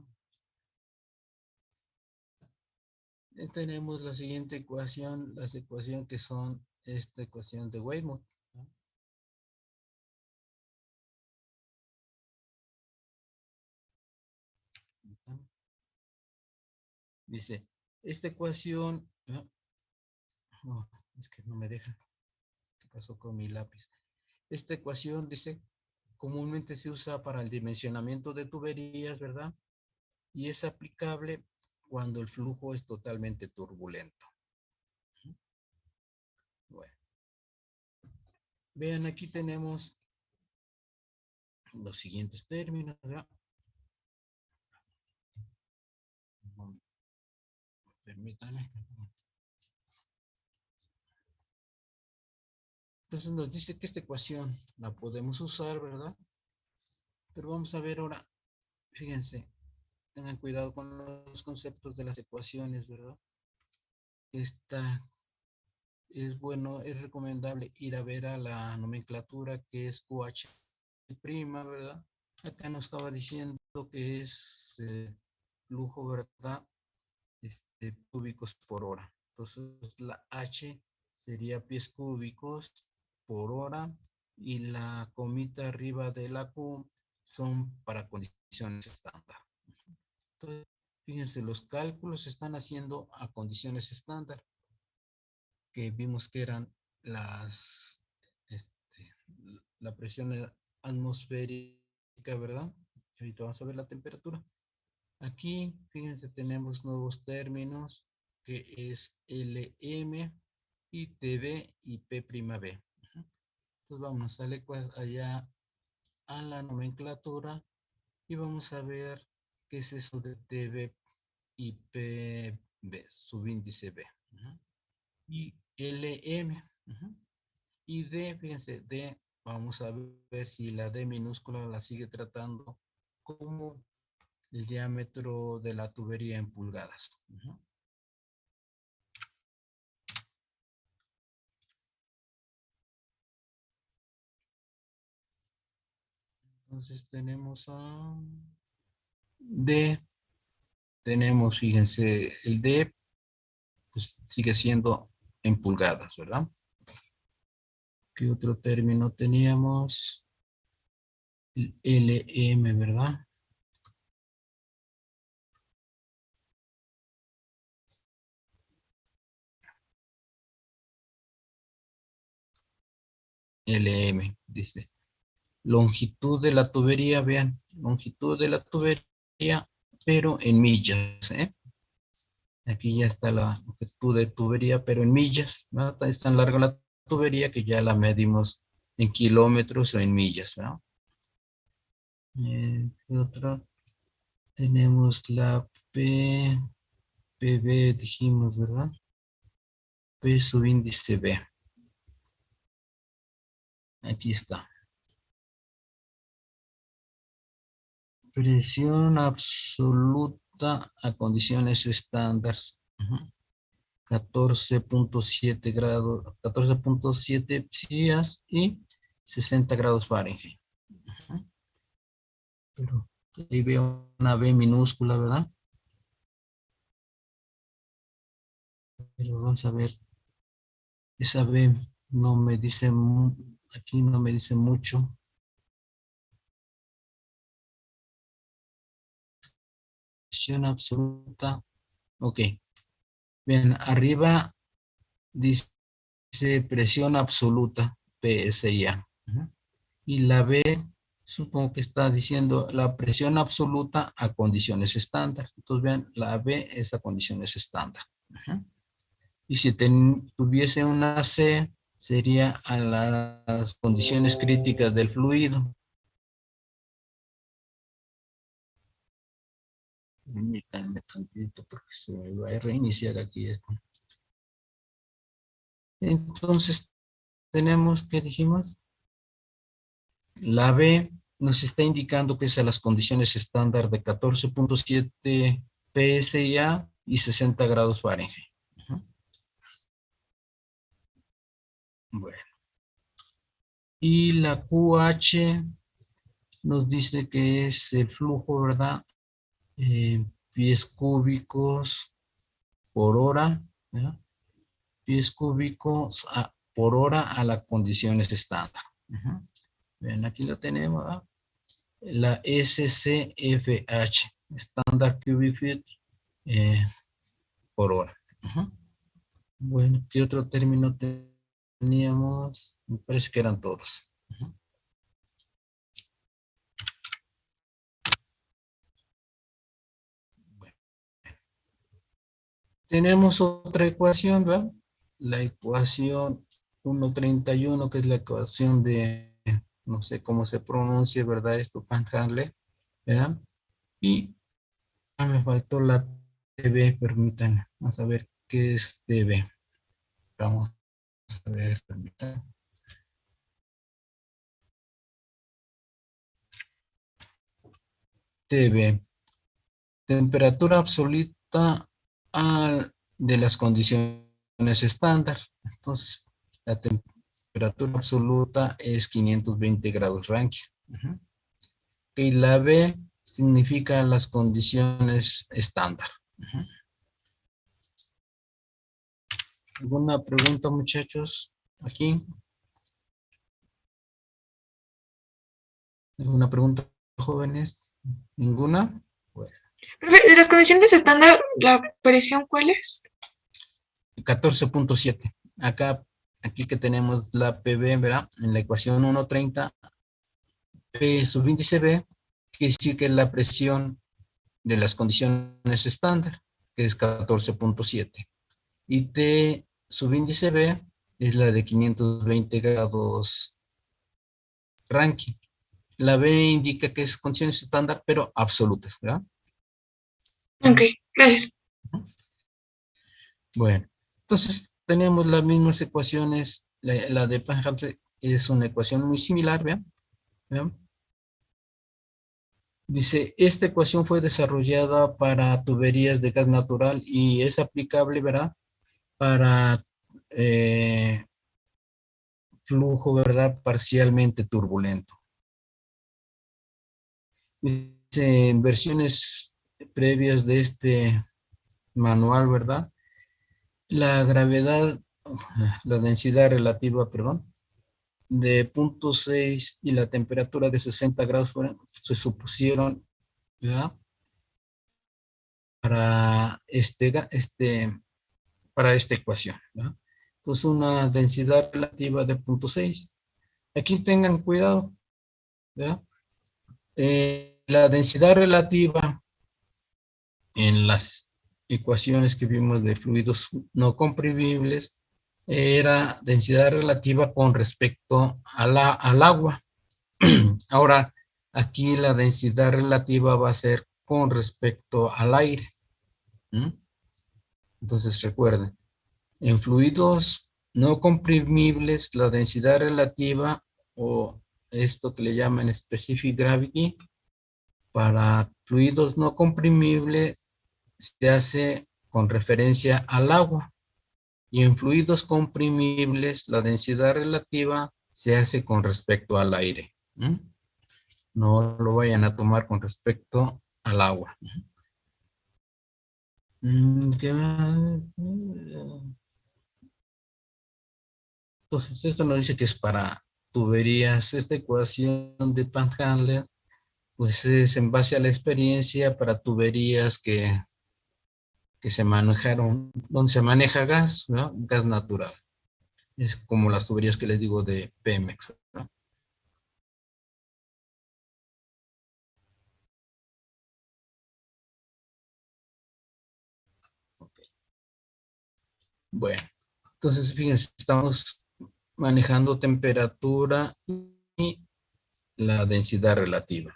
C: Tenemos la siguiente ecuación, las ecuaciones que son esta ecuación de Weymouth, ¿no? Dice, esta ecuación, ¿no? Oh, es que no me deja, ¿qué pasó con mi lápiz? Esta ecuación dice, comúnmente se usa para el dimensionamiento de tuberías, ¿verdad? Y es aplicable cuando el flujo es totalmente turbulento. Bueno, vean, aquí tenemos los siguientes términos, ¿verdad? Permítanme. Entonces nos dice que esta ecuación la podemos usar, ¿verdad? Pero vamos a ver ahora, fíjense, tengan cuidado con los conceptos de las ecuaciones, ¿verdad? Esta es bueno, es recomendable ir a ver a la nomenclatura que es QH', ¿verdad? Acá nos estaba diciendo que es flujo, ¿verdad? Cúbicos por hora. Entonces la H sería pies cúbicos por hora y la comita arriba de la Q son para condiciones estándar. Entonces, fíjense, los cálculos se están haciendo a condiciones estándar. que vimos que eran la presión atmosférica, ¿verdad? Ahorita vamos a ver la temperatura. Aquí, fíjense, tenemos nuevos términos, que es LM y TB y P'(B). Entonces vamos a allá a la nomenclatura y vamos a ver qué es eso de TB y PB, subíndice B. Y LM. Y D, fíjense, D, vamos a ver si la D minúscula la sigue tratando como el diámetro de la tubería en pulgadas. Entonces tenemos a D, tenemos, fíjense, el D pues sigue siendo en pulgadas, ¿verdad? ¿Qué otro término teníamos? El LM, ¿verdad? LM, dice. Longitud de la tubería, vean, longitud de la tubería, pero en millas, ¿eh? Aquí ya está la longitud de tubería, pero en millas, ¿no? Es tan larga la tubería que ya la medimos en kilómetros o en millas, ¿no? ¿Qué otra? Tenemos la PB, dijimos, ¿verdad? P subíndice B. Aquí está. Presión absoluta a condiciones estándar. 14.7 grados, 14.7 psias y 60 grados Fahrenheit. Pero ahí veo una B minúscula, ¿verdad? Pero vamos a ver. Esa B no me dice, aquí no me dice mucho. Presión absoluta. Ok. Bien, arriba dice presión absoluta, PSI. Y la B, supongo que está diciendo la presión absoluta a condiciones estándar. Entonces vean, la B es a condiciones estándar. Y si tuviese una C, sería a las condiciones críticas del fluido. Permítanme tantito porque se me va a reiniciar aquí esto. Entonces, tenemos, ¿qué dijimos? La B nos está indicando que es a las condiciones estándar de 14.7 PSI y 60 grados Fahrenheit. Bueno. Y la QH nos dice que es el flujo, ¿verdad? Pies cúbicos por hora, ¿verdad? Pies cúbicos por hora a las condiciones estándar. Ven, aquí lo tenemos, ¿verdad? La SCFH, Standard Cubic Feet por hora. Bueno, ¿qué otro término teníamos? Me parece que eran todos. Bueno. Tenemos otra ecuación, ¿verdad? La ecuación 1.31, que es la ecuación de, no sé cómo se pronuncia, ¿verdad? Esto, Pan-Handler, ¿verdad? Y me faltó la TB, permítanme. Vamos a ver qué es TB. Vamos a ver, permítanme. TB. Temperatura absoluta de las condiciones estándar. Entonces, la temperatura absoluta es 520 grados Rankine. Y la B significa las condiciones estándar. ¿Alguna pregunta, muchachos? Aquí. ¿Alguna pregunta, jóvenes? ¿Ninguna? Bueno.
B: Profe, de las condiciones estándar, ¿la presión cuál es?
C: 14.7. Aquí que tenemos la PB, ¿verdad? En la ecuación 1.30, P subíndice B, quiere decir que es la presión de las condiciones estándar, que es 14.7. Y T subíndice B es la de 520 grados Rankine. La B indica que es condiciones estándar, pero absolutas, ¿verdad?
B: Ok, gracias.
C: Bueno, entonces tenemos las mismas ecuaciones. La de Pan-Hartley es una ecuación muy similar, ¿vean? ¿Vean? Dice, esta ecuación fue desarrollada para tuberías de gas natural y es aplicable, ¿verdad? Para flujo, ¿verdad? Parcialmente turbulento. Dice, en versiones previas de este manual, ¿verdad? La gravedad, la densidad relativa, perdón, de 0.6 y la temperatura de 60 grados se supusieron, ¿verdad? Para para esta ecuación, ¿verdad? Entonces una densidad relativa de 0.6. Aquí tengan cuidado, ¿verdad? La densidad relativa en las ecuaciones que vimos de fluidos no comprimibles era densidad relativa con respecto al agua. Ahora, aquí la densidad relativa va a ser con respecto al aire. Entonces, recuerden, en fluidos no comprimibles, la densidad relativa o esto que le llaman specific gravity, para fluidos no comprimibles se hace con referencia al agua. Y en fluidos comprimibles, la densidad relativa se hace con respecto al aire. No lo vayan a tomar con respecto al agua. Entonces, esto nos dice que es para tuberías. Esta ecuación de Pan-Handler, pues es en base a la experiencia para tuberías que se manejaron, donde se maneja gas, ¿no? Gas natural. Es como las tuberías que les digo de Pemex, ¿no? Okay. Bueno, entonces fíjense, estamos manejando temperatura y la densidad relativa.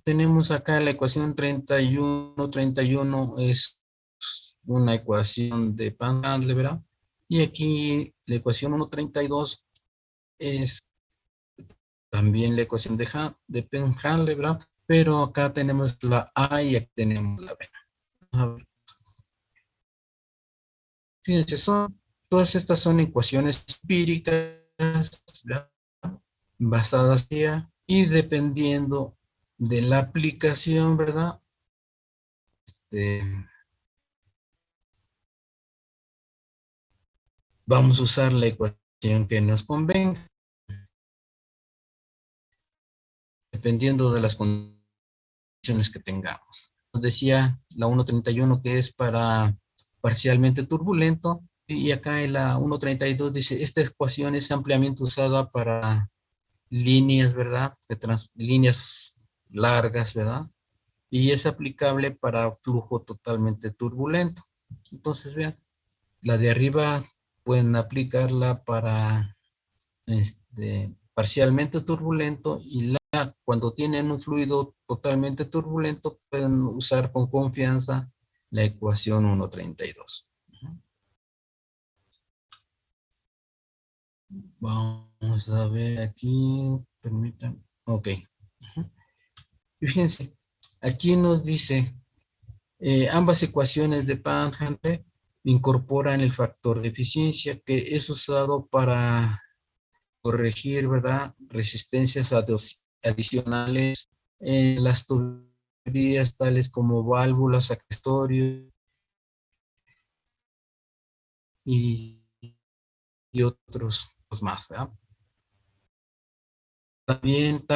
C: Tenemos acá la ecuación 31, 31 es una ecuación de Pan-Handler, ¿verdad? Y aquí la ecuación 1.32 es también la ecuación de Pan-Handler, ¿verdad? Pero acá tenemos la A y aquí tenemos la B. A ver. Fíjense, todas estas son ecuaciones empíricas, ¿verdad? Basadas y dependiendo de la aplicación, ¿verdad? Vamos a usar la ecuación que nos convenga, dependiendo de las condiciones que tengamos. Nos decía la 1.31 que es para parcialmente turbulento, y acá en la 1.32 dice, esta ecuación es ampliamente usada para líneas, ¿verdad? Líneas largas, ¿verdad? Y es aplicable para flujo totalmente turbulento. Entonces, vean, la de arriba pueden aplicarla para parcialmente turbulento y cuando tienen un fluido totalmente turbulento pueden usar con confianza la ecuación 1.32. Vamos a ver aquí, permítanme, ok. Fíjense, aquí nos dice, ambas ecuaciones de Pan-Handler incorporan el factor de eficiencia que es usado para corregir, ¿verdad? Resistencias adicionales en las tuberías tales como válvulas, accesorios y otros más, ¿verdad? También,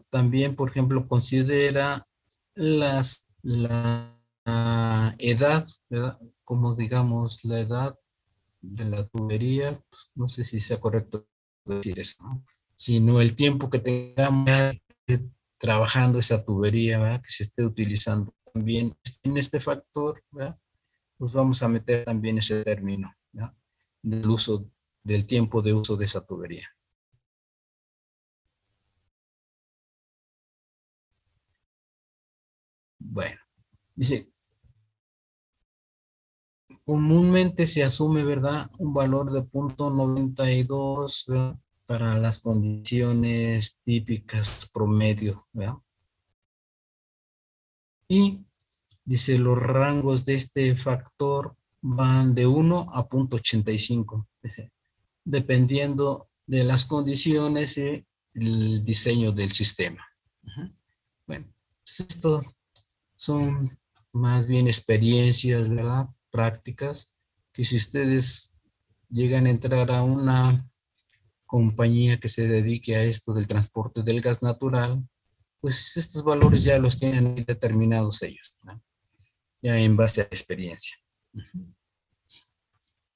C: también, por ejemplo, considera la edad, ¿verdad? Como digamos, la edad de la tubería, pues, no sé si sea correcto decir eso, ¿no? Sino el tiempo que tengamos trabajando esa tubería, ¿verdad? Que se esté utilizando también en este factor, ¿verdad? Pues vamos a meter también ese término, ¿verdad? Del uso, del tiempo de uso de esa tubería. Bueno, dice, comúnmente se asume, ¿verdad? Un valor de 0.92, ¿verdad? Para las condiciones típicas promedio, ¿verdad? Y dice, los rangos de este factor van de 1 a 0.85, dependiendo de las condiciones y el diseño del sistema. Bueno, pues esto son más bien experiencias, ¿verdad? Prácticas, que si ustedes llegan a entrar a una compañía que se dedique a esto del transporte del gas natural, pues estos valores ya los tienen determinados ellos, ¿no? Ya en base a la experiencia.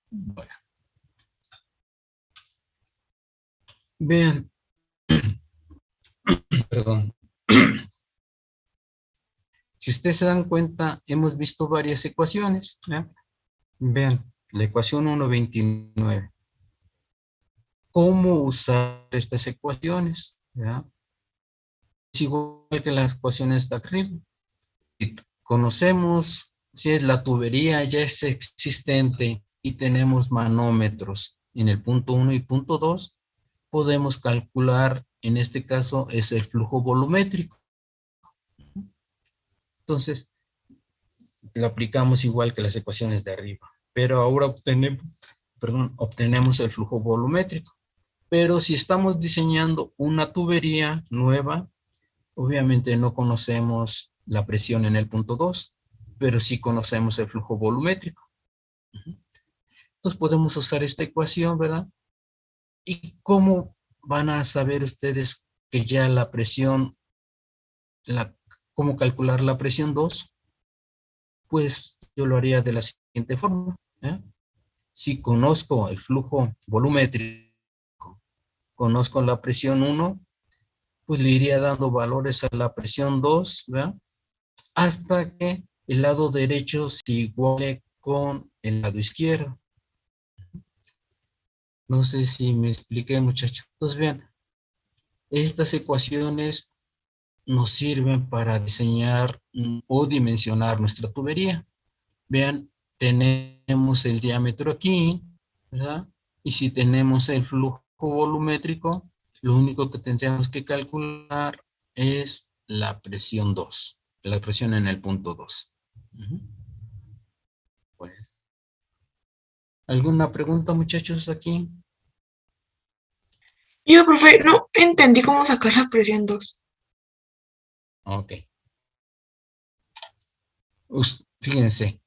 C: Bueno, vean, perdón. Si ustedes se dan cuenta, hemos visto varias ecuaciones, ¿no? Vean, la ecuación 1.29. ¿Cómo usar estas ecuaciones? ¿Ya? Es igual que las ecuaciones de arriba. Si conocemos si es la tubería ya es existente y tenemos manómetros en el punto 1 y punto 2, podemos calcular, en este caso, es el flujo volumétrico. Entonces, lo aplicamos igual que las ecuaciones de arriba, pero ahora obtenemos el flujo volumétrico. Pero si estamos diseñando una tubería nueva, obviamente no conocemos la presión en el punto 2, pero sí conocemos el flujo volumétrico. Entonces podemos usar esta ecuación, ¿verdad? ¿Y cómo van a saber ustedes que ya la presión, cómo calcular la presión 2? Pues yo lo haría de la siguiente forma, ¿eh? Si conozco el flujo volumétrico, conozco la presión 1, pues le iría dando valores a la presión 2, ¿verdad? Hasta que el lado derecho se iguale con el lado izquierdo. No sé si me expliqué, muchachos. Entonces, vean, estas ecuaciones nos sirven para diseñar o dimensionar nuestra tubería. Vean, tenemos el diámetro aquí, ¿verdad? Y si tenemos el flujo volumétrico, lo único que tendríamos que calcular es la presión 2, la presión en el punto 2. Pues, ¿alguna pregunta, muchachos, aquí?
B: Yo, profe, no entendí cómo sacar la presión 2.
C: Ok. Fíjense,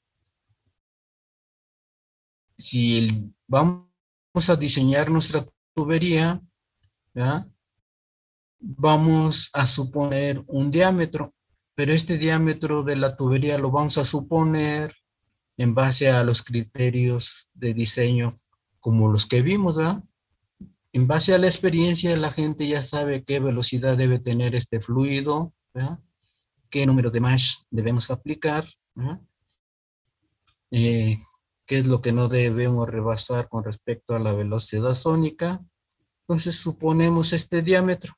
C: si vamos a diseñar nuestra tubería, ¿verdad? Vamos a suponer un diámetro, pero este diámetro de la tubería lo vamos a suponer en base a los criterios de diseño como los que vimos, ¿verdad? En base a la experiencia, la gente ya sabe qué velocidad debe tener este fluido, ¿verdad? Qué número de mesh debemos aplicar, ¿verdad? Qué es lo que no debemos rebasar con respecto a la velocidad sónica. Entonces suponemos este diámetro.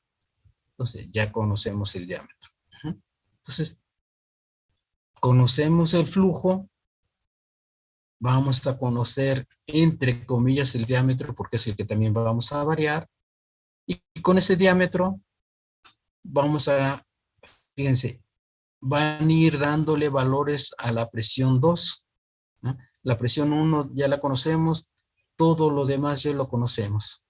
C: Entonces ya conocemos el diámetro. Entonces conocemos el flujo, vamos a conocer entre comillas el diámetro porque es el que también vamos a variar. Y con ese diámetro vamos a, fíjense, van a ir dándole valores a la presión 2, ¿no? La presión 1 ya la conocemos, todo lo demás ya lo conocemos.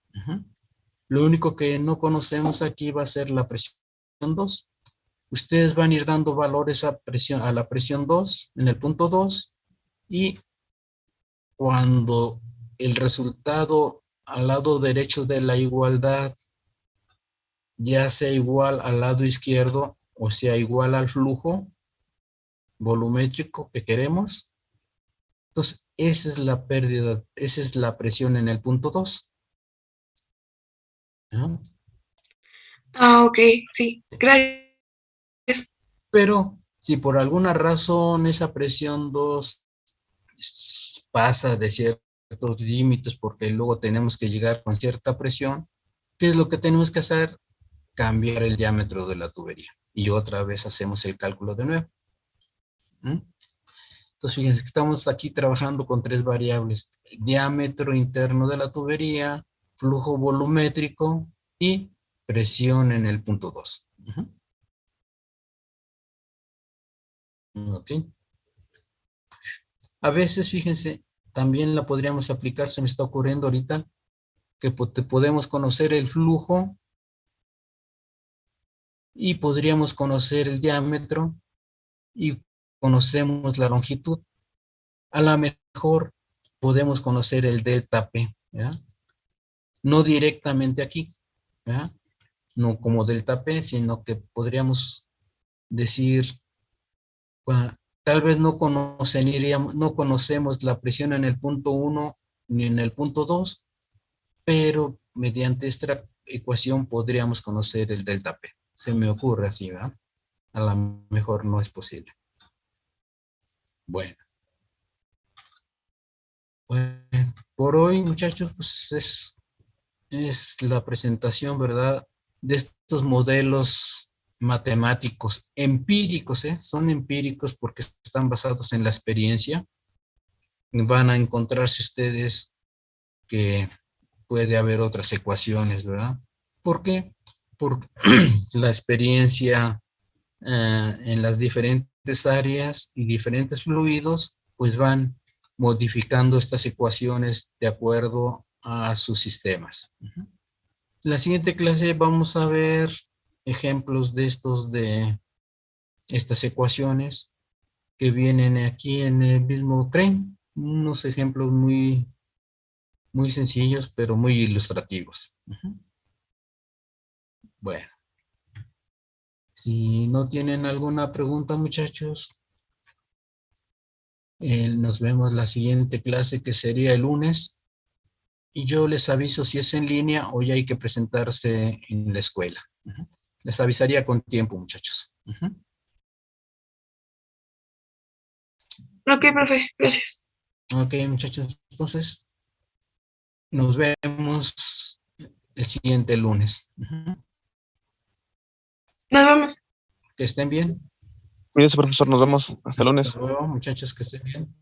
C: Lo único que no conocemos aquí va a ser la presión 2. Ustedes van a ir dando valores a la presión 2 en el punto 2 y cuando el resultado al lado derecho de la igualdad ya sea igual al lado izquierdo o sea igual al flujo volumétrico que queremos. Entonces, esa es la pérdida, esa es la presión en el punto 2. ¿No?
B: Ah, ok, sí. Gracias.
C: Pero si por alguna razón esa presión 2 pasa de ciertos límites, porque luego tenemos que llegar con cierta presión, ¿qué es lo que tenemos que hacer? Cambiar el diámetro de la tubería. Y otra vez hacemos el cálculo de nuevo. ¿Mm? Entonces, fíjense que estamos aquí trabajando con 3 variables: diámetro interno de la tubería, flujo volumétrico y presión en el punto 2. Ok. A veces, fíjense, también la podríamos aplicar, se me está ocurriendo ahorita, que podemos conocer el flujo y podríamos conocer el diámetro y conocemos la longitud. A lo mejor podemos conocer el delta P, ¿ya? No directamente aquí, ¿ya? No como delta P, sino que podríamos decir, tal vez no conocemos la presión en el punto 1 ni en el punto 2, pero mediante esta ecuación podríamos conocer el delta P. Se me ocurre así, ¿verdad? A lo mejor no es posible. Bueno. Por hoy, muchachos, pues es la presentación, ¿verdad?, de estos modelos matemáticos empíricos, ¿eh? Son empíricos porque están basados en la experiencia. Van a encontrarse ustedes que puede haber otras ecuaciones, ¿verdad? ¿Por qué? Porque la experiencia en las diferentes áreas y diferentes fluidos, pues van modificando estas ecuaciones de acuerdo a sus sistemas. En la siguiente clase vamos a ver ejemplos de estas ecuaciones que vienen aquí en el mismo tren, unos ejemplos muy sencillos, pero muy ilustrativos. Bueno, si no tienen alguna pregunta, muchachos, nos vemos la siguiente clase, que sería el lunes, y yo les aviso si es en línea o ya hay que presentarse en la escuela. Les avisaría con tiempo, muchachos.
B: Ok, profe, gracias.
C: Ok, muchachos, entonces nos vemos el siguiente lunes.
B: Nos vemos.
C: Que estén bien.
D: Cuídese, profesor. Nos vemos. Hasta el lunes.
C: Hasta luego, muchachos, que estén bien.